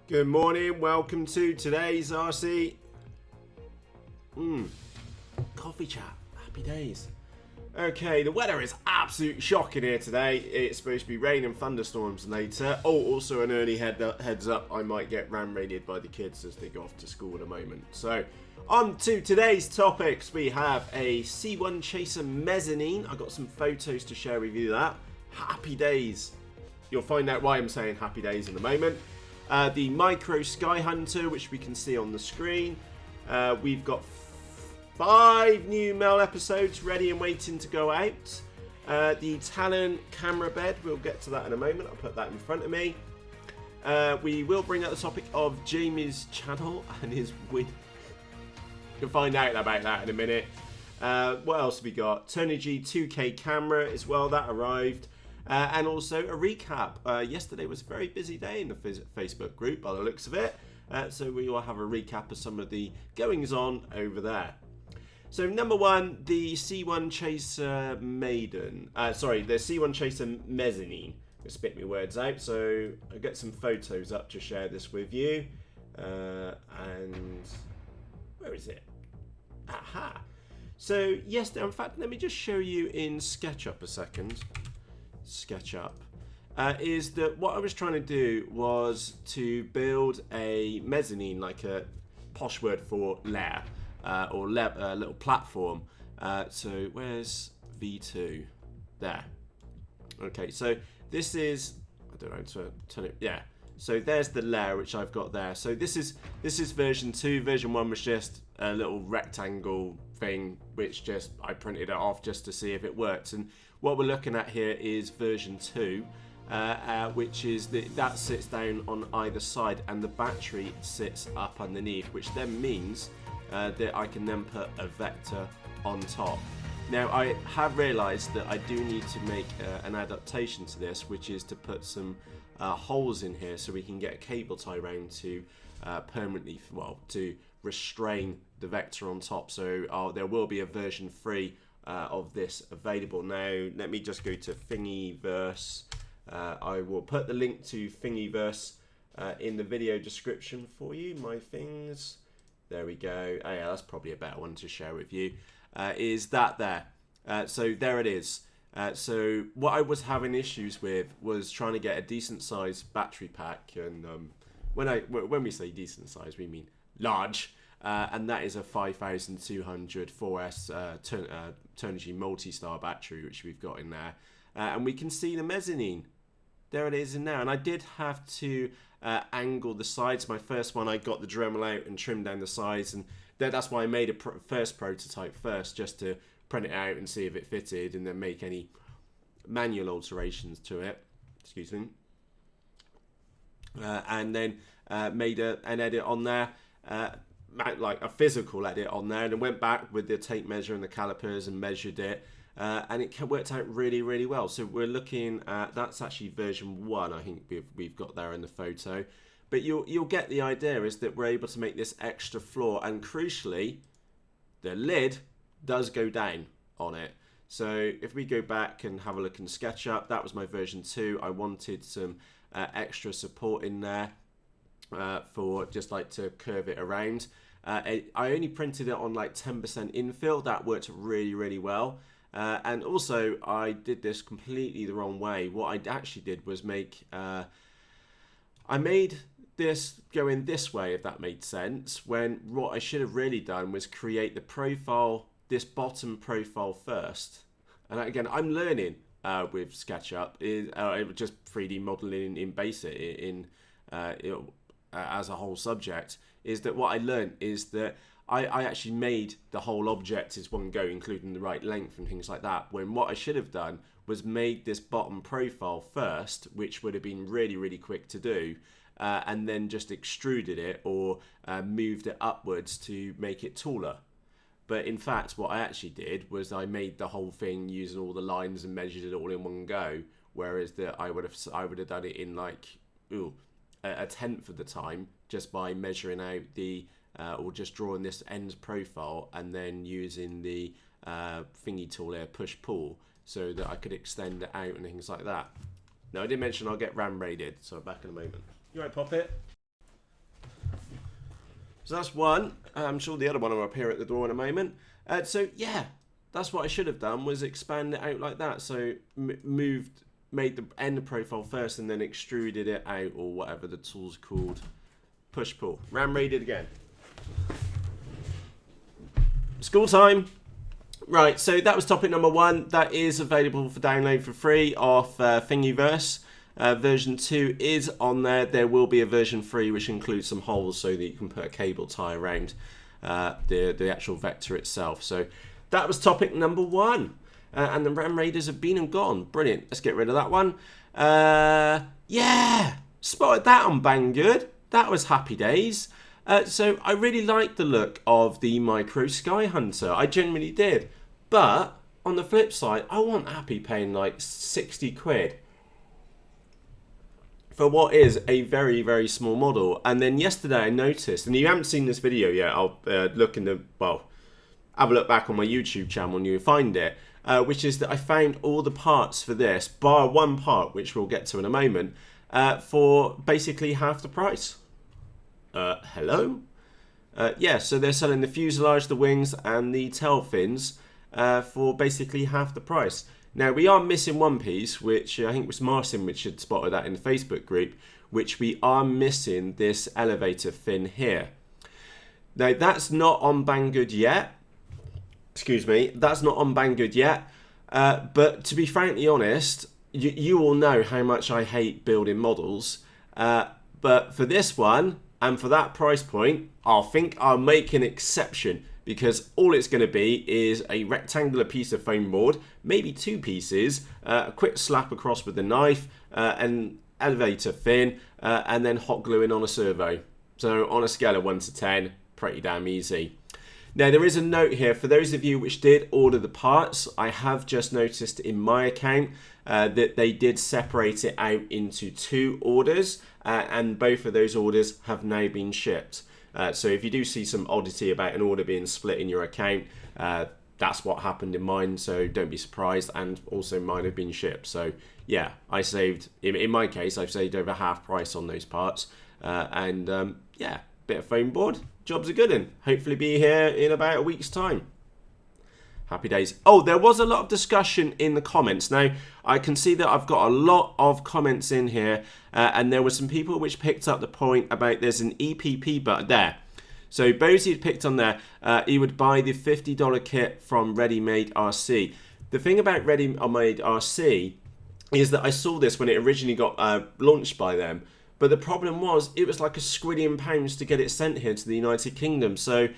Good morning, welcome to today's RC coffee chat. Happy days. Okay, the weather is absolutely shocking here today. It's supposed to be rain and thunderstorms later. Oh, also an early heads up, I might get ram-raided by the kids as they go off to school in a moment. So, on to today's topics. We have a C1 Chaser Mezzanine. I've got some photos to share with you that. Happy days. You'll find out why I'm saying happy days in a moment. The Micro Skyhunter, which we can see on the screen. We've got 5 new Mel episodes ready and waiting to go out. The Talon camera bed, we'll get to that in a moment. I'll put that in front of me. We will bring up the topic of Jamie's channel and his win. You'll find out about that in a minute. What else have we got? Turnigy 2K camera as well, that arrived. And also a recap. Yesterday was a very busy day in the Facebook group by the looks of it. So we will have a recap of some of the goings on over there. So number one, the C1 Chaser Maiden. The C1 Chaser Mezzanine. I'll spit my words out. So I'll get some photos up to share this with you. And where is it? Aha. So yesterday, in fact, let me just show you in Sketchup a second. Sketchup is that what I was trying to do was to build a mezzanine, like a posh word for lair or little platform. So where's V2? There. Okay, so this is, I don't know, to turn it, yeah. So there's the lair which I've got there. So this is version 2. Version 1 was just a little rectangle thing which just I printed it off just to see if it worked. And what we're looking at here is version 2, which is that sits down on either side and the battery sits up underneath, which then means that I can then put a vector on top. Now I have realised that I do need to make an adaptation to this, which is to put some holes in here so we can get a cable tie round to permanently, well, to restrain the vector on top. So there will be a version 3 of this available. Now let me just go to Thingiverse. I will put the link to Thingiverse in the video description for you. My things, there we go. Oh yeah, that's probably a better one to share with you. Is that there? So there it is. So what I was having issues with was trying to get a decent sized battery pack, and when we say decent size, we mean large. And that is a 5200 4S Turnigy multi-star battery, which we've got in there. And we can see the mezzanine. There it is in there. And I did have to angle the sides. My first one, I got the Dremel out and trimmed down the sides. And that's why I made a first prototype first, just to print it out and see if it fitted, and then make any manual alterations to it. Excuse me. And then made an edit on there. Like a physical edit on there, and then went back with the tape measure and the calipers and measured it, and it worked out really, really well. So we're looking at, that's actually version 1, I think we've got there in the photo, but you'll get the idea, is that we're able to make this extra floor, and crucially the lid does go down on it. So if we go back and have a look in SketchUp, that was my version 2. I wanted some extra support in there for just like to curve it around. I only printed it on like 10% infill. That worked really, really well. And also I did this completely the wrong way. What I actually did was I made this go in this way, if that made sense, when what I should have really done was create the profile, this bottom profile first. And again, I'm learning with SketchUp, just 3D modeling in Basic as a whole subject, is that what I learned is that I actually made the whole object as one go, including the right length and things like that, when what I should have done was made this bottom profile first, which would have been really, really quick to do, and then just extruded it or moved it upwards to make it taller. But in fact, what I actually did was I made the whole thing using all the lines and measured it all in one go, whereas that I would have done it in like a tenth of the time, just by measuring out the or just drawing this end profile and then using the thingy tool here, push pull, so that I could extend it out and things like that. Now I did mention I'll get ram raided, so I'm back in a moment. You right, Poppet? So that's one. I'm sure the other one will appear at the door in a moment. So yeah, that's what I should have done, was expand it out like that. So made the end profile first and then extruded it out, or whatever the tool's called. Push pull. Ram raided again. School time. Right, so that was topic number 1. That is available for download for free off Thingiverse. Version 2 is on there. There will be a version 3 which includes some holes so that you can put a cable tie around the actual vector itself. So that was topic number 1. And the Ram Raiders have been and gone. Brilliant. Let's get rid of that one. Yeah, spotted that on Banggood. That was happy days. So I really liked the look of the Micro Skyhunter. I genuinely did. But on the flip side, I wasn't happy paying like 60 quid for what is a very, very small model. And then yesterday I noticed, and you haven't seen this video yet, I'll look in the, well, have a look back on my YouTube channel and you'll find it, which is that I found all the parts for this, bar one part, which we'll get to in a moment, for basically half the price. Hello? Yeah, so they're selling the fuselage, the wings, and the tail fins for basically half the price. Now, we are missing one piece, which I think was Martin which had spotted that in the Facebook group, which we are missing this elevator fin here. Now, that's not on Banggood yet. Excuse me, that's not on Banggood yet. But to be frankly honest, you all know how much I hate building models. But for this one, and for that price point, I think I'll make an exception, because all it's going to be is a rectangular piece of foam board, maybe 2 pieces, a quick slap across with a knife, an elevator fin, and then hot gluing on a servo. So on a scale of 1 to 10, pretty damn easy. Now, there is a note here for those of you which did order the parts. I have just noticed in my account that they did separate it out into 2 orders, and both of those orders have now been shipped. So if you do see some oddity about an order being split in your account, that's what happened in mine, so don't be surprised. And also mine have been shipped. So yeah, I saved, in my case, I've saved over half price on those parts. Yeah, bit of foam board, job's a good one. Hopefully be here in about a week's time. Happy days. Oh, there was a lot of discussion in the comments. Now, I can see that I've got a lot of comments in here, and there were some people which picked up the point about there's an EPP button there. So Bozy had picked on there, he would buy the $50 kit from Ready Made RC. The thing about Ready Made RC is that I saw this when it originally got launched by them, but the problem was it was like £1 to get it sent here to the United Kingdom. So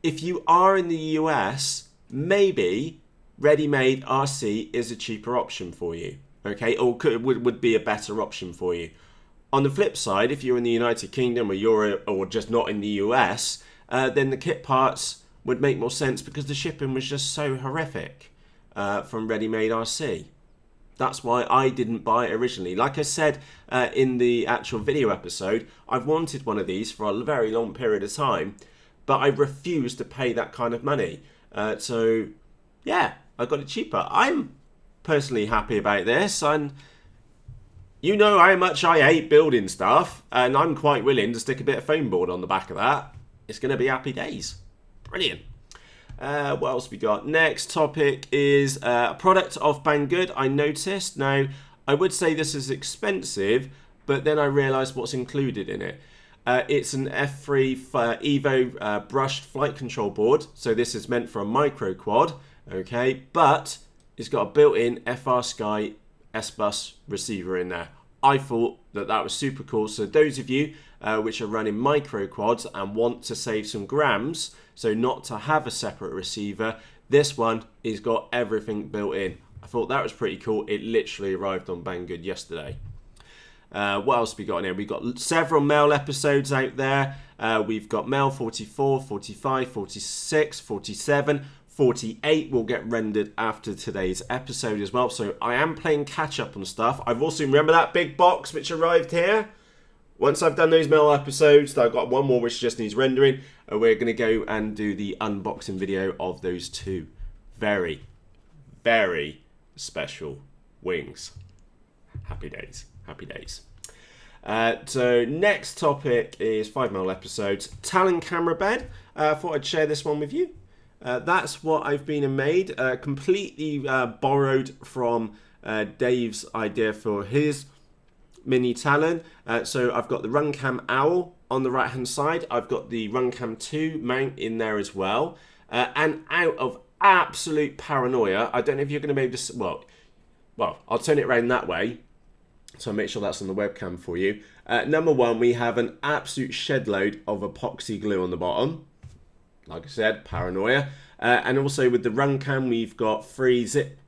if you are in the US, maybe Ready-Made RC is a cheaper option for you, okay, or would be a better option for you. On the flip side, if you're in the United Kingdom or Europe, or just not in the US, then the kit parts would make more sense, because the shipping was just so horrific from Ready-Made RC. That's why I didn't buy it originally. Like I said in the actual video episode, I've wanted one of these for a very long period of time, but I refused to pay that kind of money. So yeah, I got it cheaper. I'm personally happy about this, and you know how much I hate building stuff, and I'm quite willing to stick a bit of foam board on the back of that. It's going to be happy days. Brilliant. What else we got? Next topic is a product of Banggood. I noticed. Now, I would say this is expensive, but then I realised what's included in it. It's an F3 Evo brushed flight control board. So this is meant for a micro quad, okay? But it's got a built-in Frsky Sbus receiver in there. I thought that that was super cool. So those of you which are running micro quads and want to save some grams, so not to have a separate receiver, this one has got everything built in. I thought that was pretty cool. It literally arrived on Banggood yesterday. What else have we got in here? We've got several mail episodes out there. We've got mail 44, 45, 46, 47, 48 will get rendered after today's episode as well. So I am playing catch up on stuff. I've also, remember that big box which arrived here? Once I've done those mail episodes, I've got one more which just needs rendering. We're going to go and do the unboxing video of those 2 very, very special wings. Happy days. Happy days. So next topic is 5mm episodes. Talon camera bed. Thought I'd share this one with you. That's what I've been and made. Completely borrowed from Dave's idea for his mini Talon. So I've got the Runcam Owl on the right hand side. I've got the Runcam 2 mount in there as well. And out of absolute paranoia, I don't know if you're going to be able to... Well, I'll turn it around that way. So I'll make sure that's on the webcam for you. Number one, we have an absolute shed load of epoxy glue on the bottom. Like I said, paranoia. And also with the Runcam, we've got 3 zip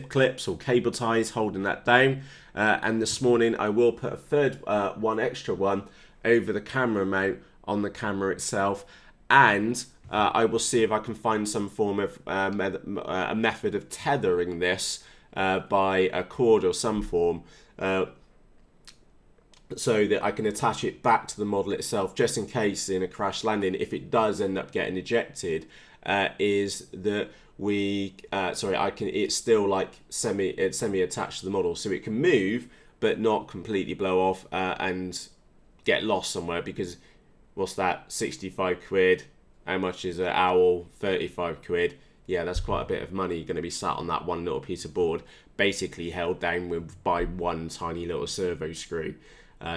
clips or cable ties holding that down. And this morning, I will put a third extra one over the camera mount on the camera itself. And I will see if I can find some form of a method of tethering this by a cord or some form. So that I can attach it back to the model itself, just in case in a crash landing, if it does end up getting ejected, is that it's still like semi attached to the model, so it can move but not completely blow off and get lost somewhere. Because what's that, 65 quid? How much is an owl? 35 quid. Yeah, that's quite a bit of money going to be sat on that one little piece of board, basically held down by one tiny little servo screw.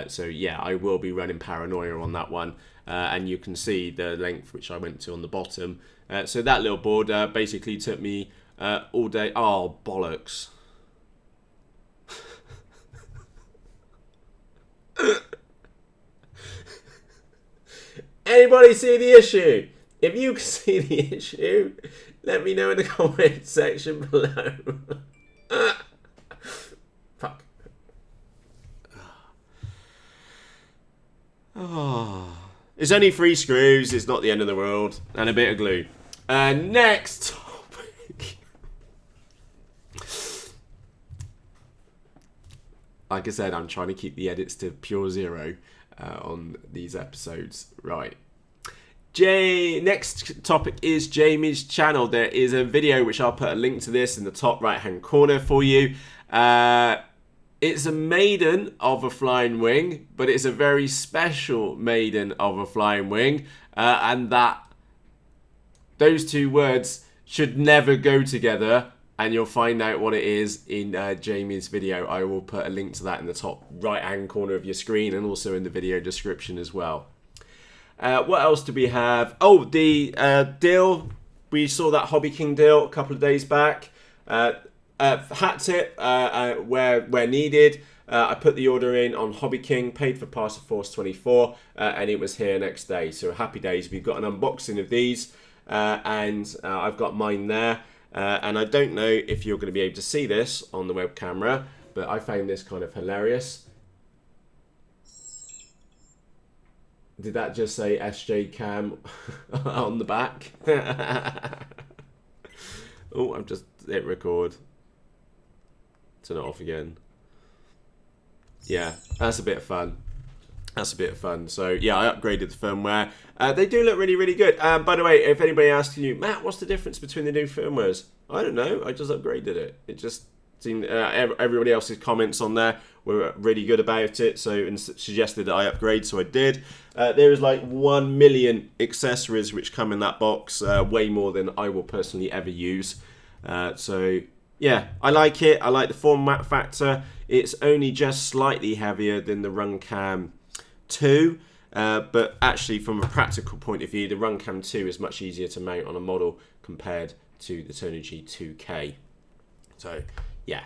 So yeah, I will be running paranoia on that one. And you can see the length which I went to on the bottom. So that little board basically took me all day. Oh, bollocks. Anybody see the issue? If you can see the issue, let me know in the comment section below. Fuck. Oh. It's only 3 screws, it's not the end of the world, and a bit of glue. Next topic. Like I said, I'm trying to keep the edits to pure 0 on these episodes. Right. Next topic is Jamie's channel. There is a video which I'll put a link to this in the top right hand corner for you. It's a maiden of a flying wing, but it's a very special maiden of a flying wing, and those two words should never go together, and you'll find out what it is in Jamie's video. I will put a link to that in the top right hand corner of your screen and also in the video description as well. What else do we have? Oh, the deal. We saw that Hobby King deal a couple of days back. Hat tip where needed. I put the order in on Hobby King, paid for Parcel Force 24, and it was here next day. So happy days. We've got an unboxing of these, and I've got mine there. And I don't know if you're going to be able to see this on the web camera, but I found this kind of hilarious. Did that just say SJ Cam on the back? Oh, I've just hit record. Turn it off again. Yeah, that's a bit of fun. That's a bit of fun. So yeah, I upgraded the firmware. They do look really, really good. By the way, if anybody asks you, Matt, what's the difference between the new firmwares? I don't know. I just upgraded it. It just seemed everybody else's comments on there were really good about it, so and suggested that I upgrade, so I did. There is like 1 million accessories which come in that box, way more than I will personally ever use. So yeah, I like it. I like the form factor. It's only just slightly heavier than the Runcam 2, but actually from a practical point of view, the Runcam 2 is much easier to mount on a model compared to the Turnigy 2K. So yeah.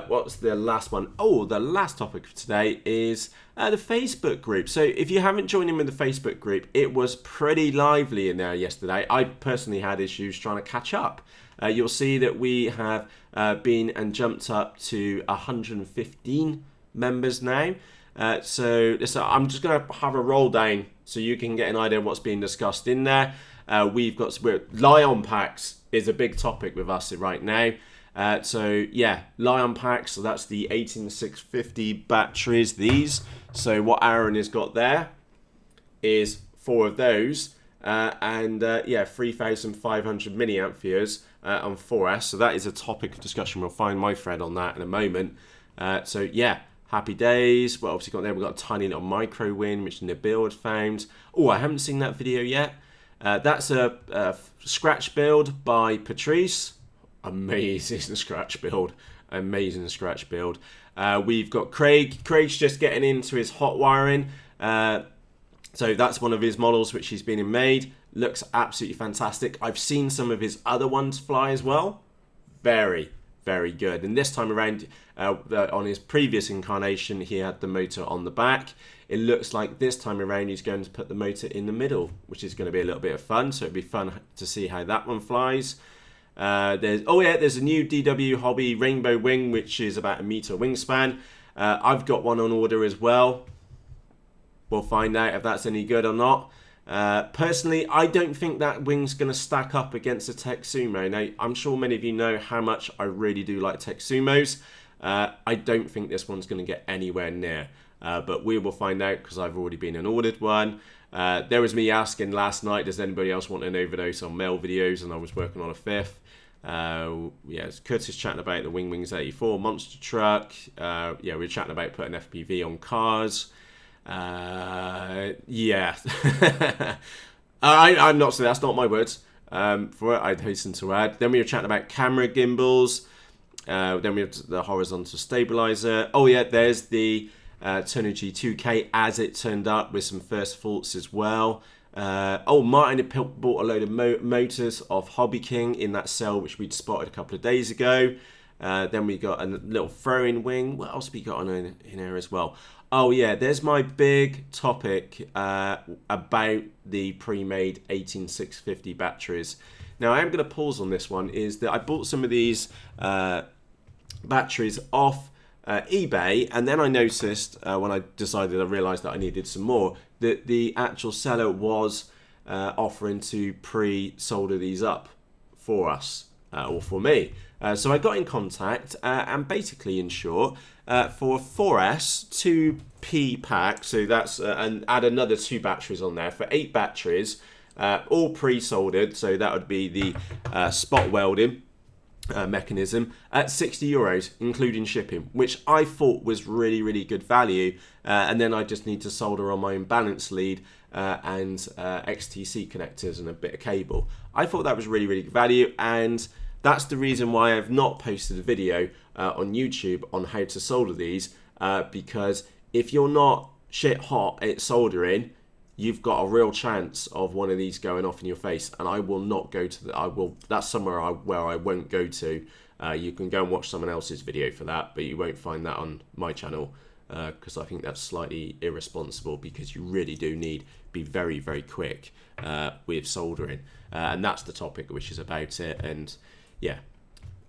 What's the last one? Oh, the last topic of today is the Facebook group. So if you haven't joined in with the Facebook group, it was pretty lively in there yesterday. I personally had issues trying to catch up. You'll see that we have been and jumped up to 115 members now. So I'm just going to have a roll down so you can get an idea of what's being discussed in there. Lion packs is a big topic with us right now. So yeah, Lion packs, so that's the 18650 batteries, these. So what Aaron has got there is 4 of those, and yeah, 3500 milliamperes on 4S. So that is a topic of discussion. We'll find my thread on that in a moment. So yeah, Happy days. Well, obviously got there. We've got a tiny little micro win, which Nabil had found. Oh, I haven't seen that video yet. That's a scratch build by Patrice. Amazing scratch build. Amazing scratch build. We've got Craig. Craig's just getting into his hot wiring. So that's one of his models which he's been made. Looks absolutely fantastic. I've seen some of his other ones fly as well. Very, very good. And this time around, on his previous incarnation, he had the motor on the back. It looks like this time around he's going to put the motor in the middle, which is going to be a little bit of fun. So it'll be fun to see how that one flies. There's a new DW Hobby Rainbow Wing, which is about 1 meter wingspan. I've got one on order as well. We'll find out if that's any good or not. Personally, I don't think that wing's going to stack up against a Texumo. Now, I'm sure many of you know how much I really do like Texumos. I don't think this one's going to get anywhere near. But we will find out because I've already been and ordered one. There was me asking last night, does anybody else want an overdose on mail videos? And I was working on a 5th. It's Curtis chatting about the Wings 84 monster truck. We were chatting about putting FPV on cars. I'm not saying that's not my words. For it, I'd hasten to add. Then we were chatting about camera gimbals. Then we have the horizontal stabilizer. There's the Turner G2K as it turned up with some first faults as well. Martin had bought a load of motors off Hobby King in that sale which we'd spotted a couple of days ago. Then we got a little throw-in wing. What else we got on in here as well? There's my big topic about the pre-made 18650 batteries. Now I am going to pause on this one, is that I bought some of these batteries off eBay, and then I noticed when I realised that I needed some more, that the actual seller was offering to pre-solder these up for us, or for me. So I got in contact, and basically, in short, for a 4S 2P pack, so that's and add another 2 batteries on there for 8 batteries, all pre-soldered. So that would be the spot welding mechanism at €60, including shipping, which I thought was really, really good value. And then I just need to solder on my own balance lead and XTC connectors and a bit of cable. I thought that was really, really good value, and that's the reason why I've not posted a video on YouTube on how to solder these, because if you're not shit hot at soldering, you've got a real chance of one of these going off in your face, and I will not go to that's somewhere where I won't go to. You can go and watch someone else's video for that, but you won't find that on my channel, because I think that's slightly irresponsible, because you really do need to be very, very quick with soldering, and that's the topic which is about it. And yeah,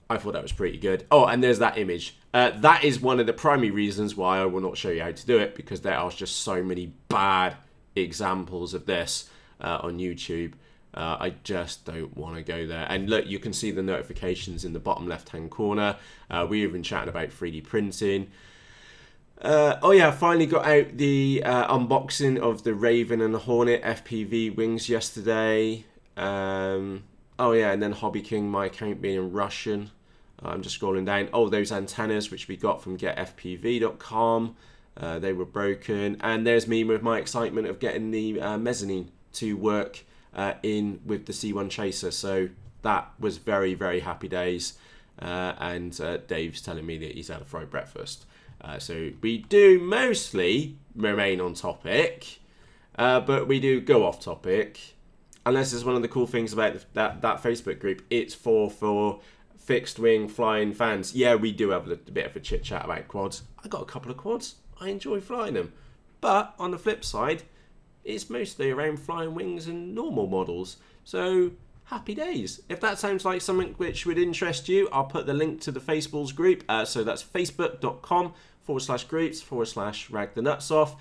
I thought that was pretty good. And there's that image. That is one of the primary reasons why I will not show you how to do it, because there are just so many bad examples of this on YouTube. I just don't want to go there. And look, you can see the notifications in the bottom left hand corner. We've been chatting about 3D printing. I finally got out the unboxing of the Raven and the Hornet FPV wings yesterday. And then Hobby King, my account being Russian. I'm just scrolling down. Those antennas which we got from getfpv.com. They were broken. And there's me with my excitement of getting the Mezzanine to work in with the C1 Chaser. So that was very, very happy days. And Dave's telling me that he's had a fried breakfast. So we do mostly remain on topic, but we do go off topic. Unless it's one of the cool things about that Facebook group. It's for fixed wing flying fans. Yeah, we do have a bit of a chit chat about quads. I got a couple of quads. I enjoy flying them. But on the flip side, it's mostly around flying wings and normal models. So happy days. If that sounds like something which would interest you, I'll put the link to the Faceballs group. So that's facebook.com/groups/rag the nuts off.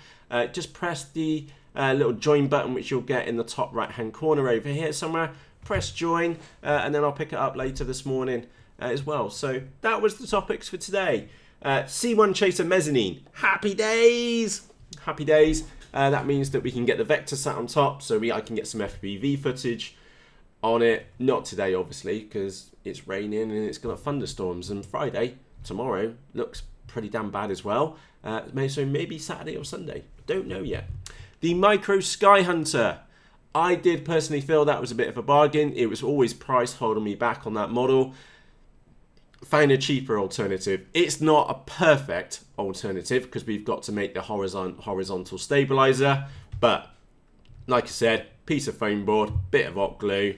Just press the little join button which you'll get in the top right hand corner over here somewhere. Press join, and then I'll pick it up later this morning as well. So that was the topics for today. C1 Chaser Mezzanine. Happy days. Happy days. That means that we can get the Vector sat on top, so I can get some FPV footage on it. Not today, obviously, because it's raining and it's got thunderstorms. And Friday, tomorrow, looks pretty damn bad as well. So maybe Saturday or Sunday. Don't know yet. The Micro Skyhunter. I did personally feel that was a bit of a bargain. It was always price holding me back on that model. Found a cheaper alternative. It's not a perfect alternative because we've got to make the horizontal stabilizer. But like I said, piece of foam board, bit of hot glue,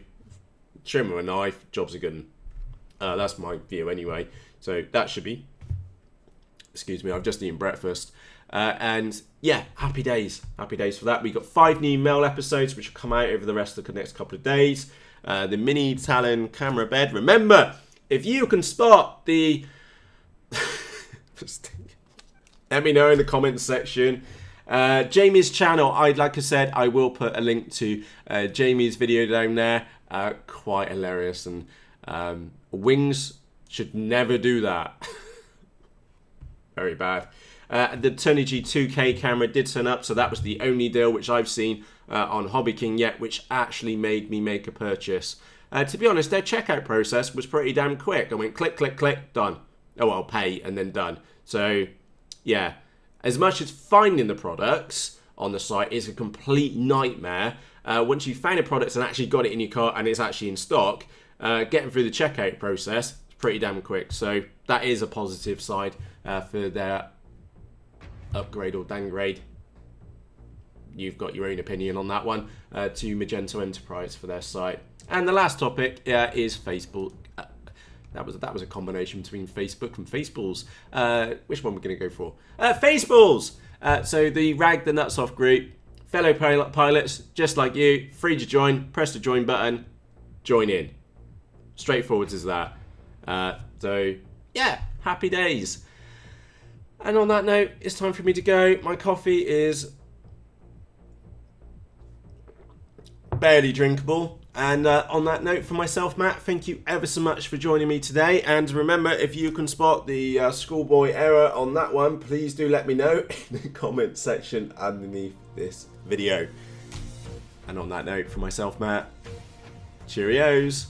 trimmer and knife, jobs are good. That's my view anyway. So that should be. Excuse me, I've just eaten breakfast. And yeah, happy days for that. We've got 5 new mail episodes which will come out over the rest of the next couple of days. The mini Talon camera bed. Remember, if you can spot the let me know in the comments section. Jamie's channel, like I said, I will put a link to Jamie's video down there. Quite hilarious, and wings should never do that. Very bad. The Tony G 2K camera did turn up, so that was the only deal which I've seen on Hobby King yet, which actually made me make a purchase. To be honest, their checkout process was pretty damn quick. I went click, click, click, done. Oh, well, pay, and then done. So, yeah. As much as finding the products on the site is a complete nightmare, once you've found a product and actually got it in your cart and it's actually in stock, getting through the checkout process is pretty damn quick. So, that is a positive side for their upgrade or downgrade. You've got your own opinion on that one, to Magento Enterprise for their site. And the last topic is Facebook. That was a combination between Facebook and Faceballs. Which one we're going to go for? Faceballs! So the Rag the Nuts Off group, fellow pilots, just like you, free to join, press the join button, join in. Straightforward as that. So, yeah, happy days. And on that note, it's time for me to go. My coffee is barely drinkable. And on that note, for myself, Matt, thank you ever so much for joining me today. And remember, if you can spot the schoolboy error on that one, please do let me know in the comment section underneath this video. And on that note, for myself, Matt, cheerios.